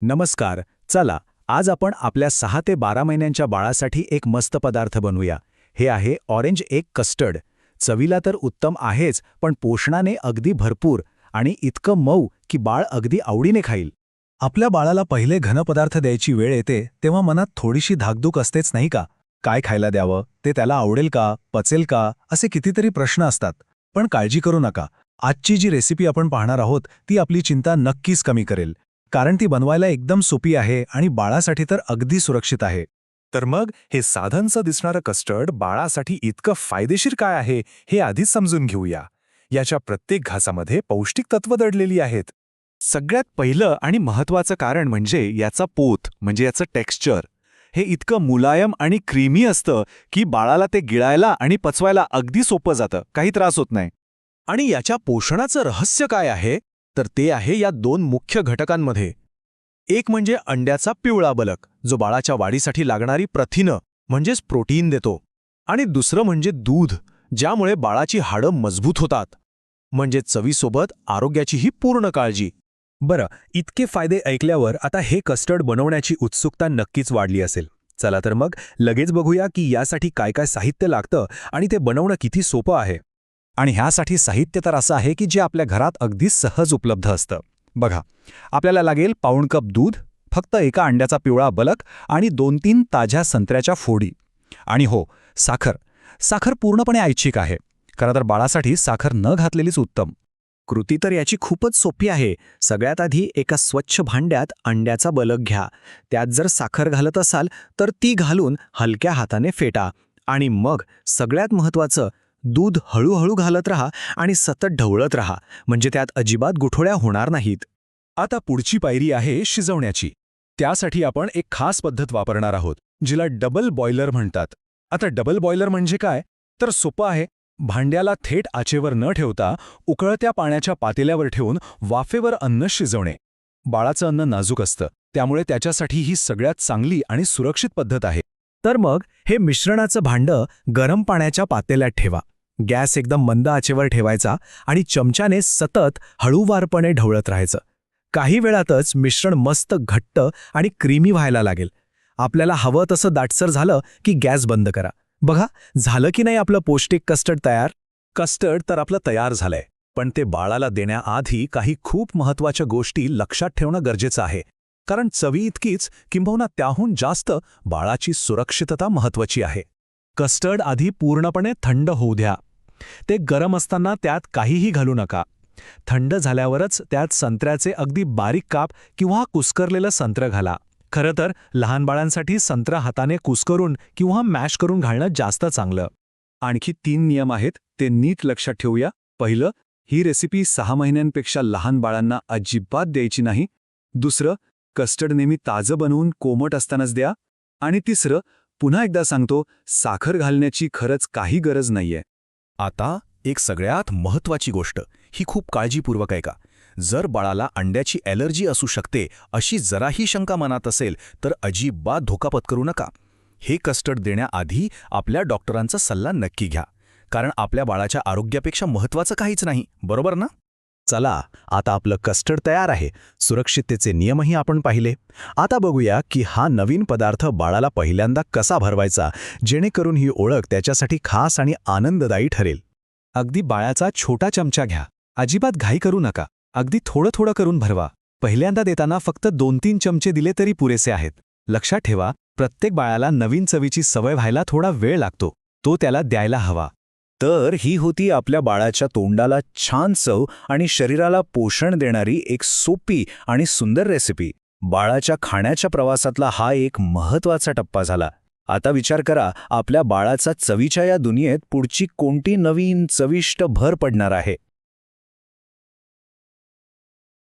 नमस्कार. चला, आज आपण आपल्या 6 ते 12 महिन्यांच्या बाळासाठी एक मस्त पदार्थ बनवूया. हे आहे ऑरेंज एग कस्टर्ड. चवीला तर उत्तम आहेच, पण पोषणाने अगदी भरपूर आणि इतकं मऊ की बाळ अगदी आवडीने खाईल. आपल्या बाळाला पहिले घन पदार्थ द्यायची वेळ येते तेव्हा मनात थोडीशी धाकधूक असतेच नाही का? काय खायला द्यावं, ते त्याला आवडेल का, पचेल का, असे कितीतरी प्रश्न असतात. पण काळजी करू नका. आजची जी रेसिपी आपण पाहणार आहोत ती आपली चिंता नक्कीच कमी करेल. कारण ती बनवायला एकदम सोपी आहे आणि बाळासाठी तर अगदी सुरक्षित आहे. तर मग हे साधनचं दिसणारं कस्टर्ड बाळासाठी इतकं फायदेशीर काय आहे हे आधीच समजून घेऊया. याच्या प्रत्येक घासामध्ये पौष्टिक तत्व दडलेली आहेत. सगळ्यात पहिलं आणि महत्त्वाचं कारण म्हणजे याचा पोत, म्हणजे याचं टेक्स्चर. हे इतकं मुलायम आणि क्रीमी असतं की बाळाला ते गिळायला आणि पचवायला अगदी सोपं जातं, काही त्रास होत नाही. आणि याच्या पोषणाचं रहस्य काय आहे, तर ते आहे या 2 मुख्य घटकांमध्ये. एक म्हणजे अंड्याचा पिवळा बलक, जो बाळाच्या वाढीसाठी लागणारी प्रथिनं म्हणजेच प्रोटीन देतो. आणि दुसरं म्हणजे दूध, ज्यामुळे बाळाची हाडं मजबूत होतात. म्हणजे चवीसोबत आरोग्याचीही पूर्ण काळजी. बरं, इतके फायदे ऐकल्यावर आता हे कस्टर्ड बनवण्याची उत्सुकता नक्कीच वाढली असेल. चला तर मग लगेच बघूया की यासाठी काय काय साहित्य लागतं आणि ते बनवणं किती सोपं आहे. आणि ह्यासाठी साहित्य तर असं आहे की जे आपल्या घरात अगदी सहज उपलब्ध असतं. बघा, आपल्याला लागेल पाऊण कप दूध, फक्त एका अंड्याचा पिवळा बलक आणि 2-3 ताज्या संत्र्याच्या फोडी. आणि हो, साखर. साखर पूर्णपणे ऐच्छिक आहे. खरं तर बाळासाठी साखर न घातलेलीच उत्तम. कृती तर याची खूपच सोपी आहे. सगळ्यात आधी एका स्वच्छ भांड्यात अंड्याचा बलक घ्या. त्यात जर साखर घालत असाल तर ती घालून हलक्या हाताने फेटा. आणि मग सगळ्यात महत्त्वाचं, दूध हळूहळू घालत राहा आणि सतत ढवळत राहा, म्हणजे त्यात अजिबात गुठळ्या होणार नाहीत. आता पुढची पायरी आहे शिजवण्याची. त्यासाठी आपण एक खास पद्धत वापरणार आहोत, जिला डबल बॉयलर म्हणतात. आता डबल बॉयलर म्हणजे काय, तर सोपं आहे. भांड्याला थेट आचेवर न ठेवता उकळत्या पाण्याच्या पातेल्यावर ठेवून वाफेवर अन्न शिजवणे. बाळाचं अन्न नाजूक असतं, त्यामुळे त्याच्यासाठी ही सगळ्यात चांगली आणि सुरक्षित पद्धत आहे. तर मग हे मिश्रणाचं भांडं गरम पाण्याच्या पातेल्यात ठेवा. गॅस एकदम मंद आचेवर ठेवायचा आणि चमच्याने सतत हळूवारपणे ढवळत राहायचं. काही वेळातच मिश्रण मस्त घट्ट आणि क्रीमी व्हायला लागेल. आपल्याला हवं तसं दाटसर झालं की गॅस बंद करा. बघा, झालं की नाही आपलं पौष्टिक कस्टर्ड तयार. कस्टर्ड तर आपलं तयार झालंय, पण ते बाळाला देण्याआधी काही खूप महत्त्वाच्या गोष्टी लक्षात ठेवणं गरजेचं आहे. कारण चवी इतकीच किंबहुना त्याहून जास्त बाळाची सुरक्षितता महत्त्वाची आहे. कस्टर्ड आधी पूर्णपणे थंड होऊ द्या. ते गरम असताना त्यात काहीही घालू नका. थंड झाल्यावरच त्यात संत्र्याचे अगदी बारीक काप किंवा कुस्करलेलं संत्रं घाला. खरं तर लहान बाळांसाठी संत्रं हाताने कुस्करून किंवा मॅश करून घालणं जास्त चांगलं. आणखी 3 नियम आहेत, ते नीट लक्षात ठेवूया. पहिलं, ही रेसिपी 6 महिन्यांपेक्षा लहान बाळांना अजिबात द्यायची नाही. दुसरं, कस्टर्ड नेहमी ताजं बनवून कोमट असतानाच द्या. आणि तिसरं, पुन्हा एकदा सांगतो, साखर घालण्याची खरंच काही गरज नाहीये. आता एक सगळ्यात महत्त्वाची गोष्ट, ही खूप काळजीपूर्वक ऐका. जर बाळाला अंड्याची ॲलर्जी असू शकते अशी जराही शंका मनात असेल तर अजिबात धोका पत्करू नका. हे कस्टर्ड देण्याआधी आपल्या डॉक्टरांचा सल्ला नक्की घ्या. कारण आपल्या बाळाच्या आरोग्यापेक्षा महत्त्वाचं काहीच नाही, बरोबर ना? चला, आता आपलं कस्टर्ड तयार आहे. सुरक्षिततेचे नियमही आपण पाहिले. आता बघूया की हा नवीन पदार्थ बाळाला पहिल्यांदा कसा भरवायचा, जेणेकरून ही ओळख त्याच्यासाठी खास आणि आनंददायी ठरेल. अगदी बाळाचा छोटा चमचा घ्या. अजिबात घाई करू नका. अगदी थोडं थोडं करून भरवा. पहिल्यांदा देताना फक्त 2-3 चमचे दिले तरी पुरेसे आहेत. लक्षात ठेवा, प्रत्येक बाळाला नवीन चवीची सवय व्हायला थोडा वेळ लागतो. तो त्याला द्यायला हवा. तर ही होती आपल्या बाळाच्या तोंडाला छान चव आणि शरीराला पोषण देणारी एक सोपी आणि सुंदर रेसिपी. बाळाच्या खाण्याच्या प्रवासातला हा एक महत्त्वाचा टप्पा झाला. आता विचार करा, आपल्या बाळाचा चवीच्या या दुनियेत पुढची कोणती नवीन चविष्ट भर पडणार आहे.